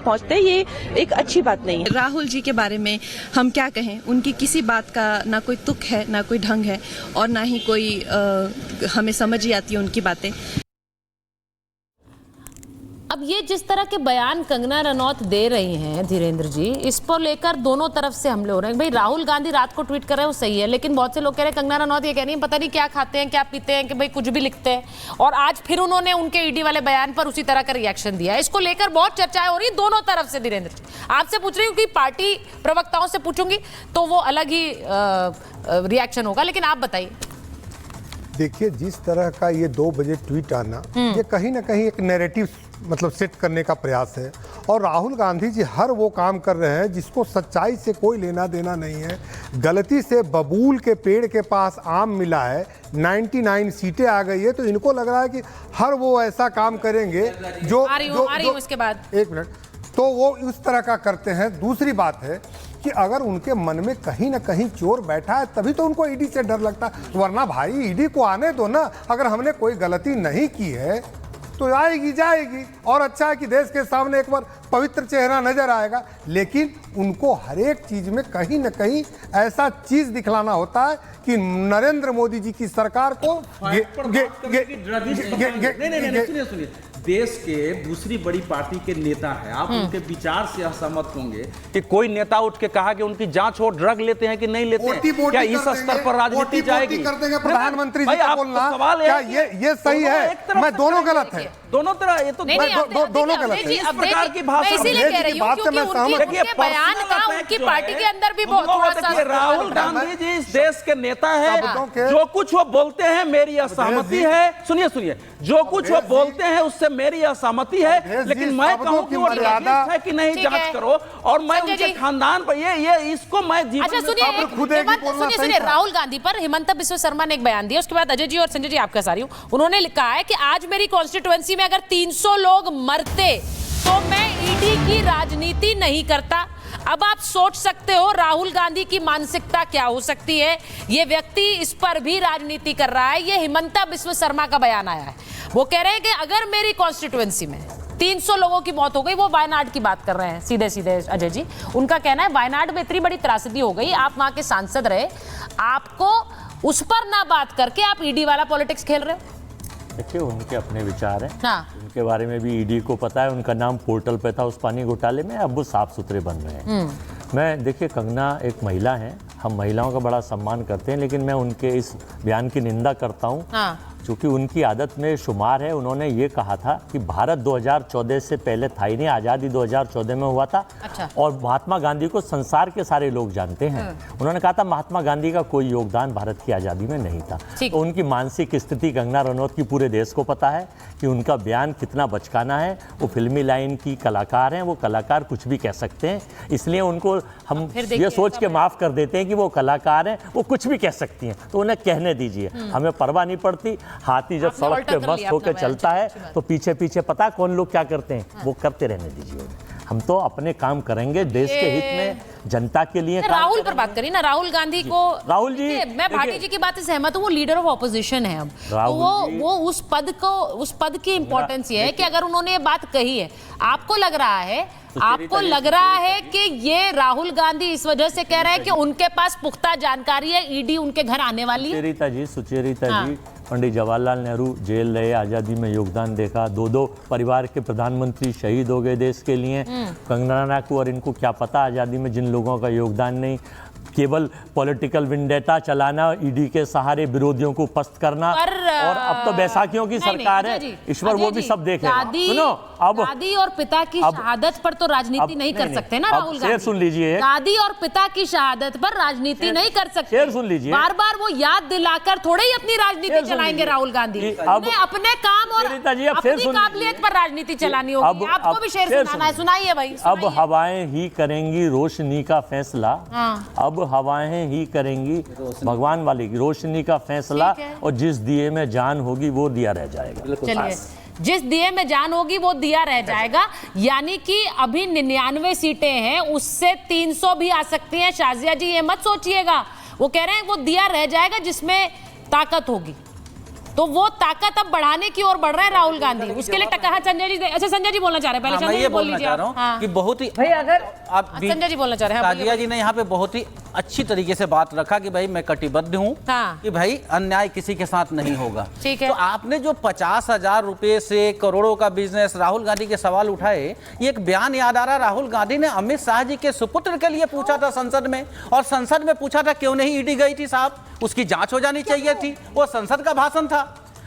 पहुंचते, ये एक अच्छी बात नहीं है। राहुल जी के बारे में हम क्या कहें, उनकी किसी बात का ना कोई तुक है, ना कोई ढंग है, और ना ही कोई हमें समझ ही आती है उनकी बातें। अब ये जिस तरह के बयान कंगना रनौत दे रही हैं धीरेन्द्र जी, इस पर लेकर दोनों तरफ से हमले हो रहे हैं। भाई राहुल गांधी रात को ट्वीट कर रहे हैं वो सही है, लेकिन बहुत से लोग कह रहे हैं कंगना रनौत ये कह रही है पता नहीं क्या खाते हैं क्या पीते हैं कि भाई कुछ भी लिखते हैं, और आज फिर उन्होंने उनके ईडी वाले बयान पर उसी तरह का रिएक्शन दिया है। इसको लेकर बहुत चर्चाएं हो रही दोनों तरफ से। धीरेन्द्र जी आपसे पूछ रही हूँ कि पार्टी प्रवक्ताओं से पूछूंगी तो वो अलग ही रिएक्शन होगा, लेकिन आप बताइए। देखिए, जिस तरह का ये 2 बजे ट्वीट आना, ये कहीं ना कहीं एक नैरेटिव मतलब सेट करने का प्रयास है। और राहुल गांधी जी हर वो काम कर रहे हैं जिसको सच्चाई से कोई लेना देना नहीं है। गलती से बबूल के पेड़ के पास आम मिला है, 99 सीटें आ गई है, तो इनको लग रहा है कि हर वो ऐसा काम करेंगे जो इसके बाद 1 मिनट, तो वो उस तरह का करते हैं। दूसरी बात है कि अगर उनके मन में कहीं ना कहीं चोर बैठा है तभी तो उनको ईडी से डर लगता है, वरना भाई ईडी को आने दो ना। अगर हमने कोई गलती नहीं की है तो आएगी जाएगी, और अच्छा है कि देश के सामने एक बार पवित्र चेहरा नजर आएगा। लेकिन उनको हर एक चीज में कहीं ना कहीं ऐसा चीज दिखलाना होता है कि नरेंद्र मोदी जी की सरकार को देश के दूसरी बड़ी पार्टी के नेता है, आप उनके विचार से असहमत होंगे कि कोई नेता उठ के कहा कि उनकी जांच हो, ड्रग लेते हैं कि नहीं लेते हैं, क्या इस स्तर पर राजनीति जाएगी? कर देंगे प्रधानमंत्री जी को बोलना, सवाल क्या ये सही है? मैं दोनों गलत है, दोनों तरह, ये तो दोनों गलत है। इस प्रकार की भाषा इसीलिए कह रही हूं क्योंकि उनके बयान का उनकी पार्टी के अंदर भी बहुत सा। राहुल गांधी जी इस देश के नेता है, जो कुछ वो बोलते हैं मेरी असहमति है। सुनिए, जो कुछ वो बोलते हैं उससे मेरी असहमति है, लेकिन मैं कहूं कि वो है कि नहीं जांच करो, और मैं उनके खानदान पर ये इसको मैं अच्छा सुनिए राहुल गांधी पर हिमंता बिस्वा शर्मा ने एक बयान दिया, उसके बाद अजय जी और संजय जी आपका सारी हूं, उन्होंने कहा है कि आज मेरी कॉन्स्टिट्यूएंसी में अगर 300 लोग मरते तो मैं ईडी की राजनीति नहीं करता। अब आप सोच सकते हो राहुल गांधी की मानसिकता क्या हो सकती है। ये व्यक्ति इस पर भी राजनीति कर रहा है। ये हिमंता बिस्वा शर्मा का बयान आया है, वो कह रहे हैं कि अगर मेरी कॉन्स्टिट्यूएंसी में 300 लोगों की मौत हो गई, वो वायनाड की बात कर रहे हैं सीधे सीधे अजय जी। उनका कहना है वायनाड में इतनी बड़ी त्रासदी हो गई, आप वहां के सांसद रहे, आपको उस पर ना बात करके आप ईडी वाला पॉलिटिक्स खेल रहे हो। देखिए, उनके अपने विचार हैं। हाँ। उनके बारे में भी ईडी को पता है, उनका नाम पोर्टल पे था उस पानी घोटाले में, अब वो साफ सुथरे बन रहे हैं। मैं देखिए, कंगना एक महिला है, हम महिलाओं का बड़ा सम्मान करते हैं, लेकिन मैं उनके इस बयान की निंदा करता हूँ। हाँ। क्योंकि उनकी आदत में शुमार है। उन्होंने ये कहा था कि भारत 2014 से पहले था ही नहीं, आज़ादी 2014 में हुआ था। अच्छा। और महात्मा गांधी को संसार के सारे लोग जानते हैं। उन्होंने कहा था महात्मा गांधी का कोई योगदान भारत की आज़ादी में नहीं था। तो उनकी मानसिक स्थिति कंगना रनौत की पूरे देश को पता है कि उनका बयान कितना बचकाना है। वो फिल्मी लाइन की कलाकार हैं, वो कलाकार कुछ भी कह सकते हैं, इसलिए उनको हम ये सोच के माफ़ कर देते हैं कि वो कलाकार हैं, वो कुछ भी कह सकती हैं, तो उन्हें कहने दीजिए, हमें परवाह नहीं पड़ती। हाथी जब सड़क पे मस्त होकर चलता है तो पीछे पीछे पता है कौन लोग क्या करते हैं, वो करते रहने दीजिए। हम तो अपने काम करेंगे देश के हित में, जनता के लिए। राहुल पर बात करिए ना, राहुल गांधी को। राहुल जी, मैं भाटी जी की बात से सहमत हूँ, वो लीडर ऑफ ऑपोजिशन है। अब तो वो उस पद की इंपॉर्टेंस ये है कि अगर उन्होंने ये बात कही है, आपको लग रहा है कि ये राहुल गांधी इस वजह से कह रहे हैं कि उनके पास पुख्ता जानकारी है, ईडी उनके घर आने वाली है। सुचेरिता जी, पंडित जवाहरलाल नेहरू जेल रहे, आज़ादी में योगदान देखा, 2 परिवार के प्रधानमंत्री शहीद हो गए देश के लिए। कंगना को और इनको क्या पता आज़ादी में जिन लोगों का योगदान नहीं, केवल पॉलिटिकल विंडेटा चलाना, ईडी के सहारे विरोधियों को पस्त करना, और अब तो बैसाखियों की सरकार है, ईश्वर वो भी सब देखे। सुनो, अब दादी और पिता की शहादत पर तो राजनीति नहीं कर सकते ना राहुल गांधी। सुन लीजिए, दादी और पिता की शहादत पर राजनीति नहीं कर सकते। सुन लीजिए, बार बार वो याद दिलाकर थोड़े ही अपनी राजनीति चलाएंगे राहुल गांधी। उन्हें अपने काम और अपनी काबिलियत पर राजनीति चलानी होगी। आपको भी शेर सुनाना है, सुनाइए भाई। अब हवाएं ही करेंगी रोशनी का फैसला, अब हवाएं ही करेंगी भगवान वाली की रोशनी का फैसला, और जिस दिए में जान होगी वो दिया रह जाएगा। चलिए, जिस दिए में जान होगी वो दिया रह जाएगा, यानी कि अभी 99 सीटें हैं, उससे 300 भी आ सकती हैं। शाजिया जी ये मत सोचिएगा, वो कह रहे हैं वो दिया रह जाएगा जिसमें ताकत होगी। तो वो ताकत अब बढ़ाने की ओर बढ़ रहा है राहुल गांधी। उसके लिए टक्कर। हाँ, संजय जी, अच्छा संजय जी बोलना चाह रहे हैं, पहले मैं संजय ये जी बोल बोलना लीजिए चाह रहा आप। हूँ कि बहुत ही भाई अगर आप संजय जी बोलना चाह रहे हैं, हाँ, ताजिया जी ने यहाँ पे बहुत ही अच्छी तरीके से बात रखा कि भाई मैं कटिबद्ध हूँ हाँ। कि भाई अन्याय किसी के साथ नहीं होगा। ठीक है। तो आपने जो 50,000 रुपए से करोड़ों का बिजनेस, राहुल गांधी के सवाल उठाए, ये एक बयान याद आ रहा, राहुल गांधी ने अमित शाह जी के सुपुत्र के लिए पूछा था संसद में, और संसद में पूछा था क्यों नहीं ईडी गई थी साहब, उसकी जांच हो जानी चाहिए थी। वो संसद का भाषण था,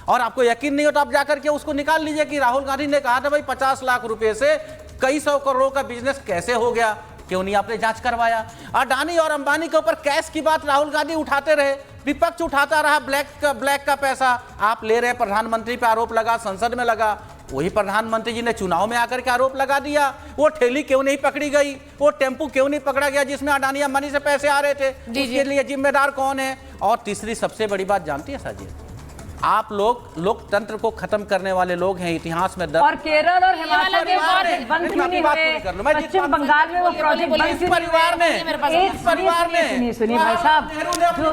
और आपको यकीन नहीं हो तो आप जाकर के उसको निकाल लीजिए कि राहुल गांधी ने कहा था भाई 50 लाख रुपए से कई सौ करोड़ का बिजनेस कैसे हो गया, क्यों नहीं आपने जांच करवाया। अडानी और अंबानी के ऊपर कैश की बात राहुल गांधी उठाते रहे, विपक्ष उठाता रहा, ब्लैक का पैसा आप ले रहे, प्रधानमंत्री पे आरोप लगा, संसद में लगा, वही प्रधानमंत्री जी ने चुनाव में आकर के आरोप लगा दिया। वो ठेली क्यों नहीं पकड़ी गई, वो टेम्पू क्यों नहीं पकड़ा गया जिसमें अडानी अंबानी से पैसे आ रहे थे, उसके लिए जिम्मेदार कौन है। और तीसरी सबसे बड़ी बात जानती है साजिद, आप लोग लोकतंत्र को खत्म करने वाले लोग हैं, इतिहास में और केरल और हिमाचल में प्रोजेक्ट बंद क्यों नहीं हुए, पश्चिम बंगाल में वो प्रोजेक्ट बंद क्यों नहीं हुए। सुनिए भाई साहब, जो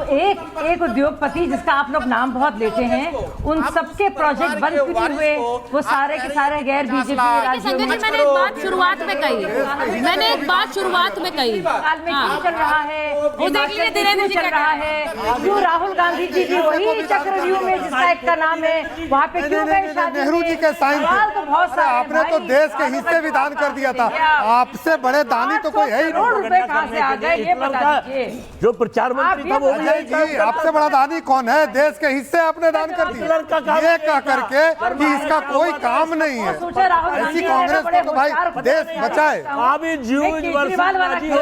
एक उद्योगपति जिसका आप लोग नाम बहुत लेते हैं, उन सबके प्रोजेक्ट बंद क्यों नहीं हुए, वो सारे के सारे गैर बीजेपी राज्यों में। मैंने एक बात शुरुआत में कही, चल रहा है, वो देख लीजिए धीरेन्द्र जी चल रहा है, क्यों राहुल गांधी जी की वही चक्रव्यूह में जिसका एक का नाम है, वहाँ पे क्यों गए शादी में? नेहरू जी के साइन तो बहुत सारे आपने तो देश के हिस्से भी दान कर दिया था, आपसे बड़े दानी तो कोई है ही करोड़ रुपए कहाँ से आ गए ये बता दीजिए। जो प्रचार मंत्री था वो भी अजय जी, आपसे बड़ा दानी कौन है? देश के हिस्से आपने दान कर दिए, ये कह करके कि इसका कोई काम नहीं है। ऐसी कांग्रेस को तो भाई देश बचाए,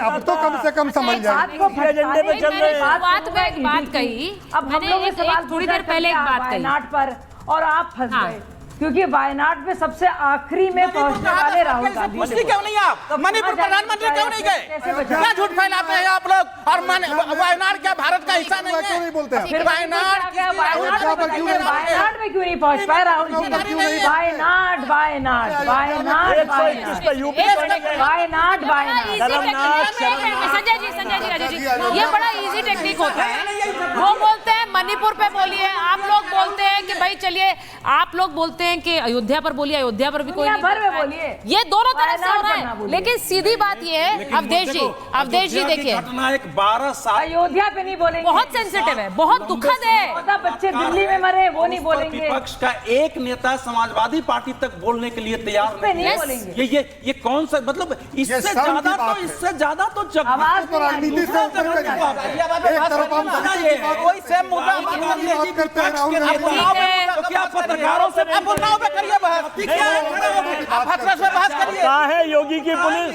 अब तो कम से कम समझ जाए। एजेंडे पे चल रहे हैं। बात कही, अब हम लोग सवाल थोड़ी देर पहले एक बात कही वायनाड पर, और आप फंस गए क्योंकि वायनाड में सबसे आखिरी में पहुंचने वाले राहुल गांधी। क्यों नहीं आप मणिपुर प्रधानमंत्री क्यों नहीं गए? क्या झूठ फैलाते हैं आप लोग? और वायनाड क्या भारत का हिस्सा नहीं है? क्यों नहीं बोलते हैं? फिर वायनाड में क्यों नहीं पहुंच पाए राहुल जी? वायनाड संजय जी, ये बड़ा इजी टेक्निक होता है। वो बोलते हैं मणिपुर पे बोलिए, आप लोग बोलते हैं कि भाई चलिए, आप लोग बोलते हैं कि अयोध्या पर बोलिए, अयोध्या पर भी कोई भर में बोलिए, ये दोनों तरफ से हो रहा है। लेकिन सीधी बात ये है, अवधेश जी देखिए, घटना एक 12 साल अयोध्या पे नहीं बोलेंगे, बहुत सेंसिटिव है, बहुत दुखद है। 14 बच्चे दिल्ली में मरे, वो नहीं बोलेंगे। विपक्ष का एक नेता समाजवादी पार्टी तक बोलने के लिए तैयार नहीं बोलेंगे। ये कौन सा, मतलब इससे ज्यादा तो आवाज तो राजनीति से ऊपर का एक तरफ हम कोई सेम मुद्दा बात करते हैं राहुल तो क्या पत्रकारों से करिए बहस, बहस करिए। कहाँ है योगी की पुलिस?